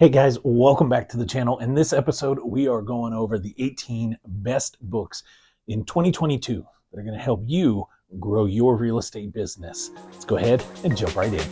Hey guys, welcome back to the channel. In this episode, we are going over the 18 best books in 2022 that are going to help you grow your real estate business. Let's go ahead and jump right in.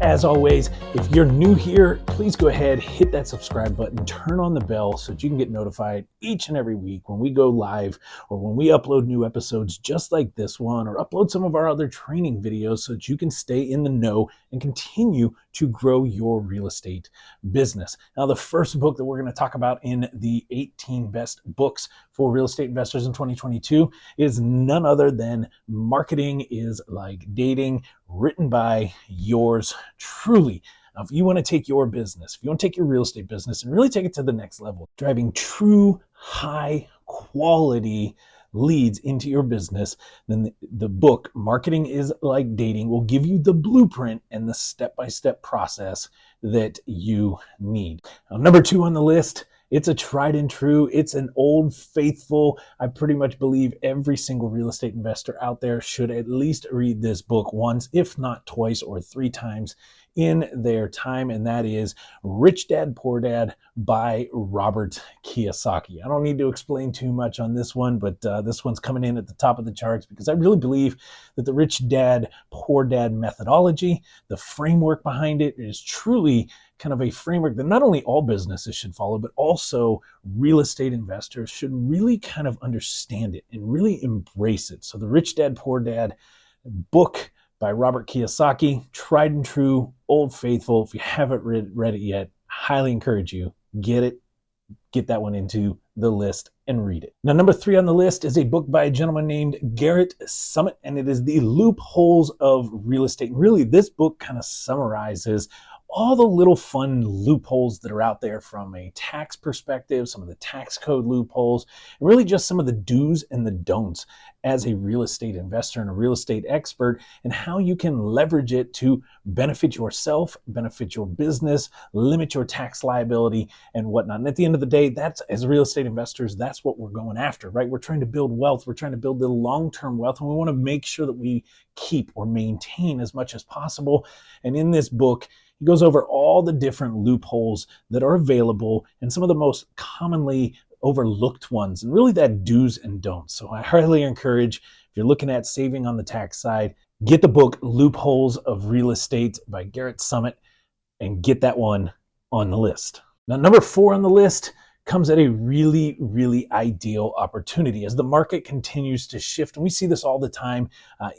As always, if you're new here, please go ahead, hit that subscribe button, turn on the bell so that you can get notified each and every week when we go live or when we upload new episodes just like this one, or upload some of our other training videos so that you can stay in the know and continue to grow your real estate business. Now, the first book that we're going to talk about in the 18 best books for real estate investors in 2022 is none other than Marketing is Like Dating, written by yours truly. Now, if you want to take your business, if you want to take your real estate business and really take it to the next level, driving true high quality leads into your business, then the book Marketing is Like Dating will give you the blueprint and the step-by-step process that you need. Now, number 2 on the list, it's a tried and true, it's an old faithful. I pretty much believe every single real estate investor out there should at least read this book once, if not twice or 3 times in their time, and that is Rich Dad, Poor Dad by Robert Kiyosaki. I don't need to explain too much on this one, but this one's coming in at the top of the charts because I really believe that the Rich Dad, Poor Dad methodology, the framework behind it, is truly kind of a framework that not only all businesses should follow, but also real estate investors should really kind of understand it and really embrace it. So the Rich Dad, Poor Dad book by Robert Kiyosaki, tried and true, old faithful. If you haven't read it yet, highly encourage you, get that one into the list and read it. Now, number 3 on the list is a book by a gentleman named Garrett Summit, and it is The Loopholes of Real Estate. And really, this book kind of summarizes all the little fun loopholes that are out there from a tax perspective, some of the tax code loopholes, and really just some of the do's and the don'ts as a real estate investor and a real estate expert, and how you can leverage it to benefit yourself, benefit your business, limit your tax liability, and whatnot. And at the end of the day, that's, as real estate investors, that's what we're going after, right? We're trying to build wealth. We're trying to build the long-term wealth, and we want to make sure that we keep or maintain as much as possible. And in this book, he goes over all the different loopholes that are available and some of the most commonly overlooked ones, and really that do's and don'ts. So I highly encourage, if you're looking at saving on the tax side, get the book Loopholes of Real Estate by Garrett Summit and get that one on the list. Now, number 4 on the list comes at a really, really ideal opportunity as the market continues to shift. And we see this all the time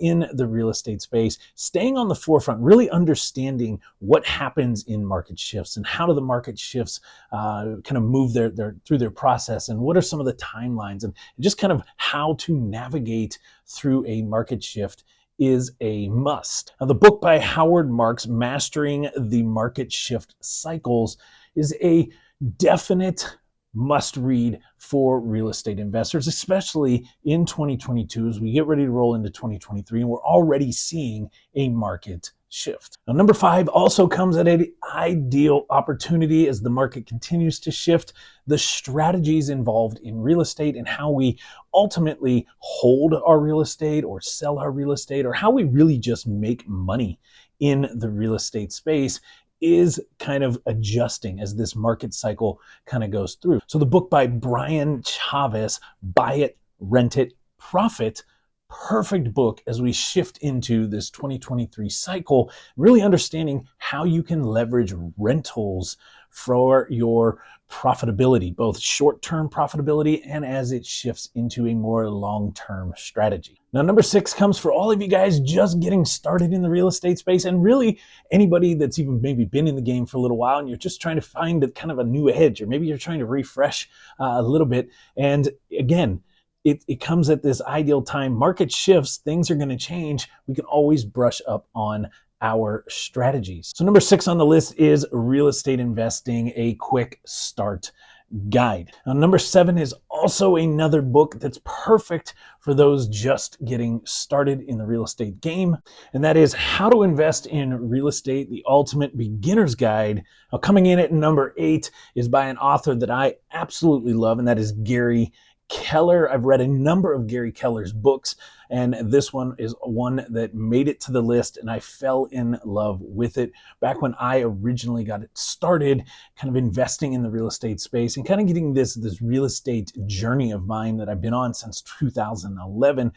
in the real estate space, staying on the forefront, really understanding what happens in market shifts and how do the market shifts kind of move through their process, and what are some of the timelines, and just kind of how to navigate through a market shift is a must. Now, the book by Howard Marks, Mastering the Market Shift Cycles, is a definite must read for real estate investors, especially in 2022 as we get ready to roll into 2023 and we're already seeing a market shift. Now, number 5 also comes at an ideal opportunity as the market continues to shift. The strategies involved in real estate and how we ultimately hold our real estate or sell our real estate, or how we really just make money in the real estate space, is kind of adjusting as this market cycle kind of goes through. So the book by Brian Chavez, Buy It, Rent It, Profit, perfect book as we shift into this 2023 cycle, really understanding how you can leverage rentals for your profitability, both short-term profitability and as it shifts into a more long-term strategy. Now, number 6 comes for all of you guys just getting started in the real estate space, and really anybody that's even maybe been in the game for a little while and you're just trying to find kind of a new edge, or maybe you're trying to refresh a little bit. And again, it comes at this ideal time. Market shifts, things are going to change. We can always brush up on our strategies. So number 6 on the list is Real Estate Investing, a Quick Start Guide. Now, number 7 is also another book that's perfect for those just getting started in the real estate game, and that is How to Invest in Real Estate, the Ultimate Beginner's Guide. Now, coming in at number 8 is by an author that I absolutely love, and that is Gary Keller. I've read a number of Gary Keller's books, and this one is one that made it to the list, and I fell in love with it back when I originally got it started, kind of investing in the real estate space and kind of getting this real estate journey of mine that I've been on since 2011,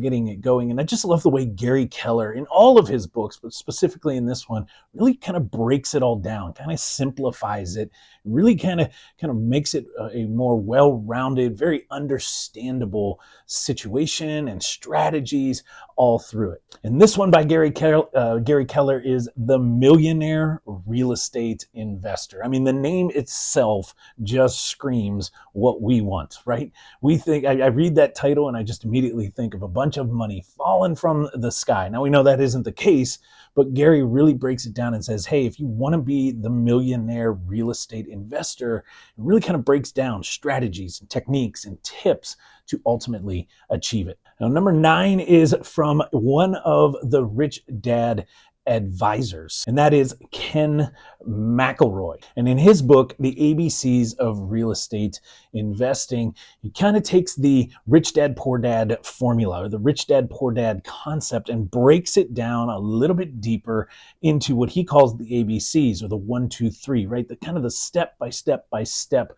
getting it going. And I just love the way Gary Keller, in all of his books, but specifically in this one, really kind of breaks it all down, kind of simplifies it, really kind of makes it a more well-rounded, very understandable situation and strategies all through it. And this one by Gary Keller is The Millionaire Real Estate Investor. I mean, the name itself just screams what we want, right? We think, I read that title and I just immediately think of a bunch of money falling from the sky. Now we know that isn't the case, but Gary really breaks it down and says, hey, if you want to be the millionaire real estate investor, it really kind of breaks down strategies and techniques and tips to ultimately achieve it. Now, number 9 is from one of the Rich Dad advisors, and that is Ken McElroy. And in his book, The ABCs of Real Estate Investing, he kind of takes the Rich Dad, Poor Dad formula, or the Rich Dad, Poor Dad concept, and breaks it down a little bit deeper into what he calls the ABCs, or the 1, 2, 3, right? The kind of the step by step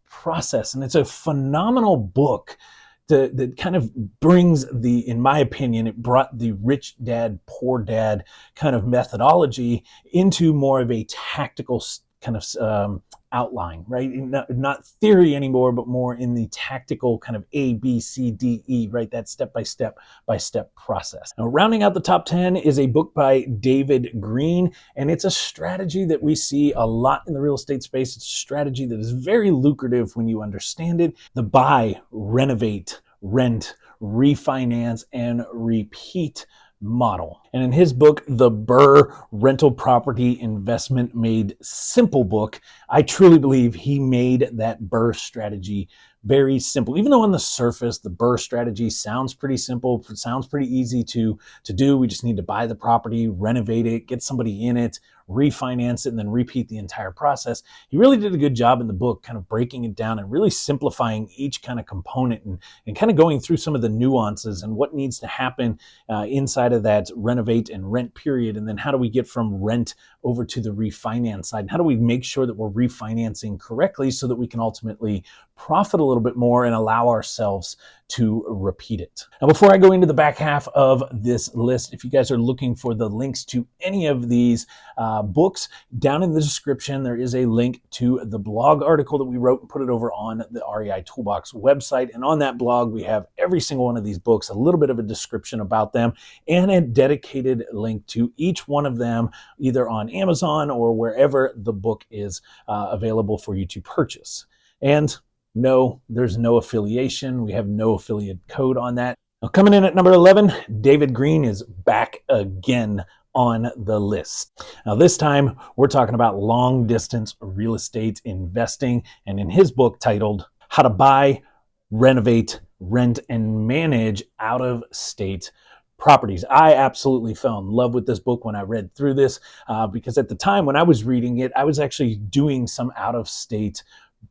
process. And it's a phenomenal book that kind of brings in my opinion, it brought the Rich Dad, Poor Dad kind of methodology into more of a tactical kind of outline, right? Not theory anymore, but more in the tactical kind of A, B, C, D, E, right? That step by step process. Now, rounding out the top 10 is a book by David Green, and it's a strategy that we see a lot in the real estate space. It's a strategy that is very lucrative when you understand it. The buy, renovate, rent, refinance, and repeat model. And in his book, The Burr Rental Property Investment Made Simple book, I truly believe he made that Burr strategy very simple. Even though on the surface, the Burr strategy sounds pretty simple, it sounds pretty easy to do. We just need to buy the property, renovate it, get somebody in it, refinance it, and then repeat the entire process. He really did a good job in the book kind of breaking it down and really simplifying each kind of component and kind of going through some of the nuances and what needs to happen inside of that renovate and rent period. And then how do we get from rent over to the refinance side? And how do we make sure that we're refinancing correctly so that we can ultimately profit a little bit more and allow ourselves to repeat it. Now, before I go into the back half of this list, if you guys are looking for the links to any of these books, down in the description, there is a link to the blog article that we wrote and put it over on the REI Toolbox website. And on that blog, we have every single one of these books, a little bit of a description about them, and a dedicated link to each one of them, either on Amazon or wherever the book is available for you to purchase. And no, there's no affiliation. We have no affiliate code on that. Now, coming in at number 11, David Green is back again on the list. Now, this time we're talking about long distance real estate investing, and in his book titled How to Buy, Renovate, Rent, and Manage Out of State Properties. I absolutely fell in love with this book when I read through this because at the time when I was reading it, I was actually doing some out of state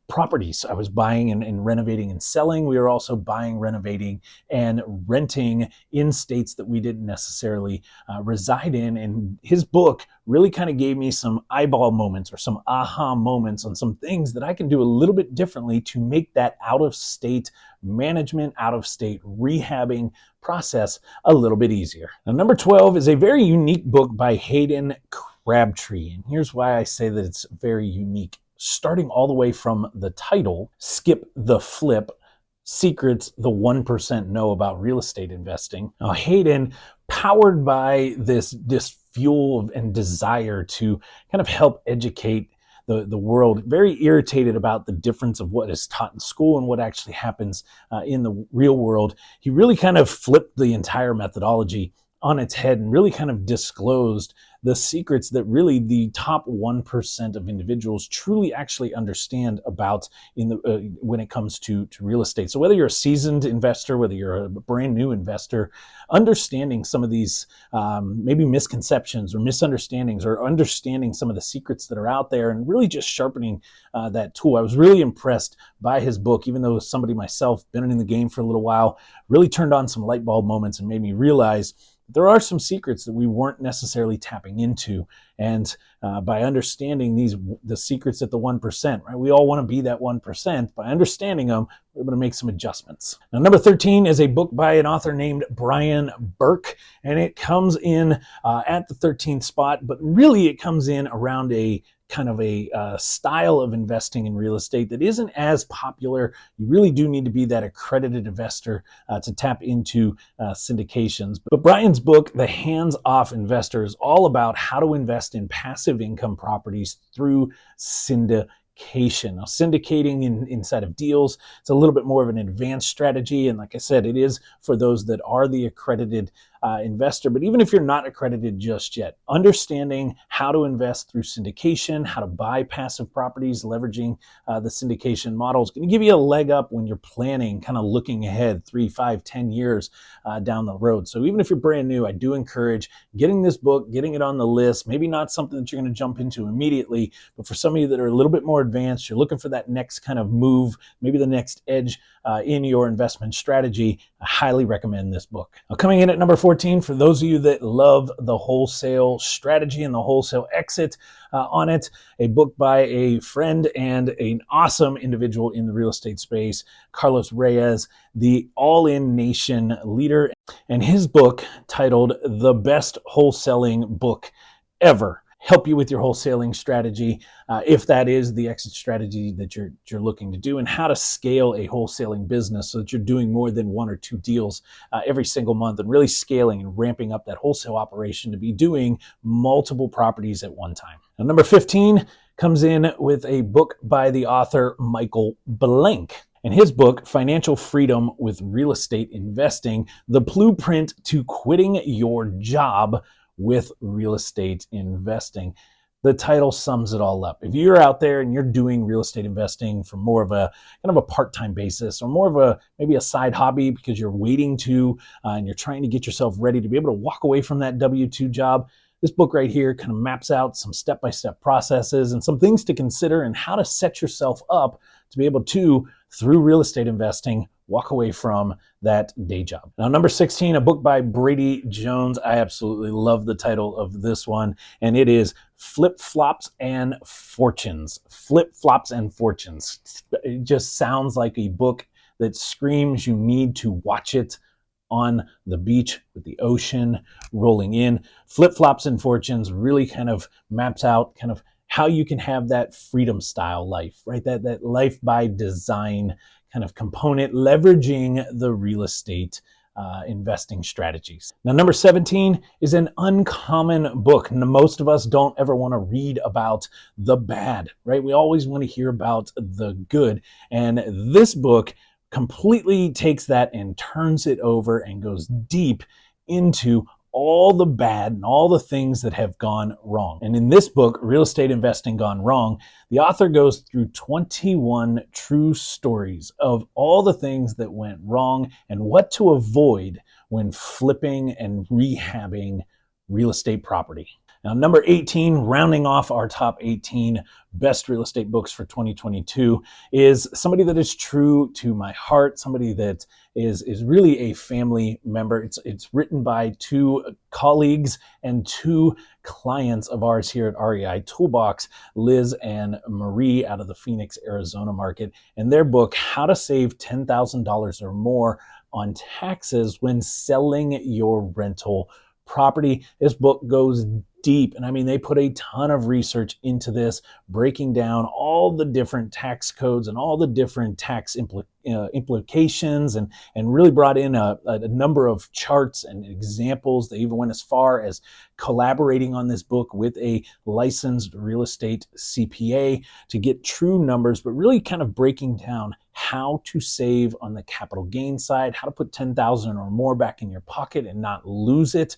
properties. I was buying and renovating and selling. We were also buying, renovating, and renting in states that we didn't necessarily reside in. And his book really kind of gave me some eyeball moments or some aha moments on some things that I can do a little bit differently to make that out-of-state management, out-of-state rehabbing process a little bit easier. Now, number 12 is a very unique book by Hayden Crabtree. And here's why I say that it's very unique. Starting all the way from the title, Skip the Flip, Secrets the 1% Know About Real Estate Investing. Now, Hayden, powered by this fuel and desire to kind of help educate the world, very irritated about the difference of what is taught in school and what actually happens in the real world, he really kind of flipped the entire methodology on its head and really kind of disclosed the secrets that really the top 1% of individuals truly actually understand about when it comes to real estate. So whether you're a seasoned investor, whether you're a brand new investor, understanding some of these maybe misconceptions or misunderstandings, or understanding some of the secrets that are out there, and really just sharpening that tool. I was really impressed by his book, even though somebody myself, been in the game for a little while, really turned on some light bulb moments and made me realize there are some secrets that we weren't necessarily tapping into. And by understanding the secrets at the 1%, right? We all want to be that 1%. By understanding them, we're able to make some adjustments. Now, number 13 is a book by an author named Brian Burke, and it comes in at the 13th spot, but really it comes in around a kind of a style of investing in real estate that isn't as popular. You really do need to be that accredited investor to tap into syndications. But Brian's book, The Hands-Off Investor, is all about how to invest in passive income properties through syndication. Now, syndicating inside of deals, it's a little bit more of an advanced strategy. And like I said, it is for those that are the accredited investor. But even if you're not accredited just yet, understanding how to invest through syndication, how to buy passive properties, leveraging the syndication model is going to give you a leg up when you're planning, kind of looking ahead 3, 5, 10 years down the road. So even if you're brand new, I do encourage getting this book, getting it on the list. Maybe not something that you're going to jump into immediately, but for some of you that are a little bit more advanced, you're looking for that next kind of move, maybe the next edge in your investment strategy, I highly recommend this book. Now, coming in at number 14, for those of you that love the wholesale strategy and the wholesale exit on it, a book by a friend and an awesome individual in the real estate space, Carlos Reyes, the All-In Nation leader, and his book titled The Best Wholesaling Book Ever. Help you with your wholesaling strategy, if that is the exit strategy that you're looking to do, and how to scale a wholesaling business so that you're doing more than 1 or 2 deals every single month, and really scaling and ramping up that wholesale operation to be doing multiple properties at one time. Now, number 15 comes in with a book by the author Michael Blank. And his book, Financial Freedom with Real Estate Investing, The Blueprint to Quitting Your Job with Real Estate Investing. The title sums it all up. If you're out there and you're doing real estate investing for more of a kind of a part-time basis, or more of maybe a side hobby because you're waiting to and you're trying to get yourself ready to be able to walk away from that W-2 job, this book right here kind of maps out some step-by-step processes and some things to consider and how to set yourself up to be able to, through real estate investing, walk away from that day job. Now, number 16, a book by Brady Jones. I absolutely love the title of this one, and it is Flipflops and Fortunes. Flipflops and Fortunes. It just sounds like a book that screams you need to watch it on the beach with the ocean rolling in. Flipflops and Fortunes really kind of maps out kind of how you can have that freedom style life, right? That life by design kind of component, leveraging the real estate investing strategies. Now, number 17 is an uncommon book. Most of us don't ever want to read about the bad, right? We always want to hear about the good. And this book completely takes that and turns it over and goes deep into all the bad and all the things that have gone wrong. And in this book, Real Estate Investing Gone Wrong, the author goes through 21 true stories of all the things that went wrong and what to avoid when flipping and rehabbing real estate property. Now, number 18, rounding off our top 18 best real estate books for 2022, is somebody that is true to my heart, somebody that is really a family member. It's written by 2 colleagues and 2 clients of ours here at REI Toolbox, Liz and Marie out of the Phoenix, Arizona market, and their book, How to Save $10,000 or More on Taxes When Selling Your Rental Property. This book goes deep, and I mean, they put a ton of research into this, breaking down all the different tax codes and all the different tax implications, and really brought in a number of charts and examples. They even went as far as collaborating on this book with a licensed real estate CPA to get true numbers, but really kind of breaking down how to save on the capital gain side, how to put 10,000 or more back in your pocket and not lose it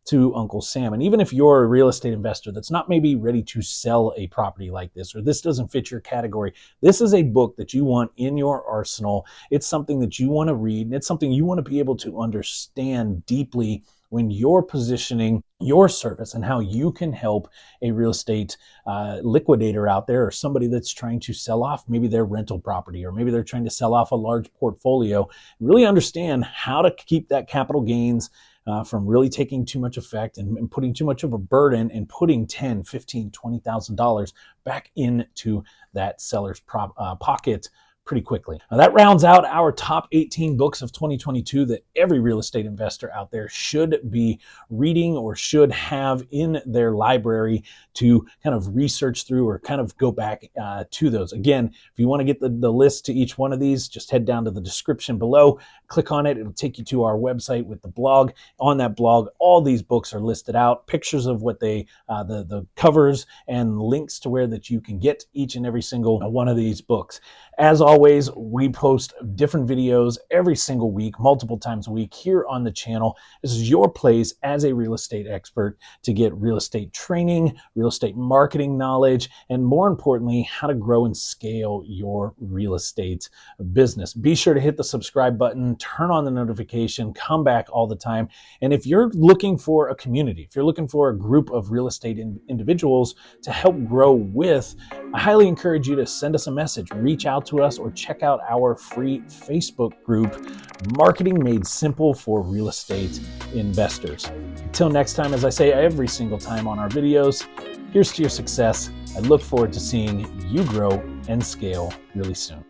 to Uncle Sam. And even if you're a real estate investor that's not maybe ready to sell a property like this, or this doesn't fit your category, this is a book that you want in your arsenal. It's something that you want to read, and it's something you want to be able to understand deeply when you're positioning your service and how you can help a real estate liquidator out there, or somebody that's trying to sell off maybe their rental property, or maybe they're trying to sell off a large portfolio. Really understand how to keep that capital gains from really taking too much effect and putting too much of a burden, and putting $10,000, $15,000, $20,000 back into that seller's pocket pretty quickly. Now that rounds out our top 18 books of 2022 that every real estate investor out there should be reading or should have in their library to kind of research through, or kind of go back to those. Again, if you want to get the list to each one of these, just head down to the description below, click on it. It'll take you to our website with the blog. On that blog, all these books are listed out, pictures of what they, the covers, and links to where that you can get each and every single one of these books. As always, we post different videos every single week, multiple times a week here on the channel. This is your place as a real estate expert to get real estate training, real estate marketing knowledge, and more importantly, how to grow and scale your real estate business. Be sure to hit the subscribe button, turn on the notification, come back all the time. And if you're looking for a community, if you're looking for a group of real estate individuals to help grow with, I highly encourage you to send us a message, reach out to us, or check out our free Facebook group, Marketing Made Simple for Real Estate Investors. Until next time, as I say every single time on our videos, here's to your success. I look forward to seeing you grow and scale really soon.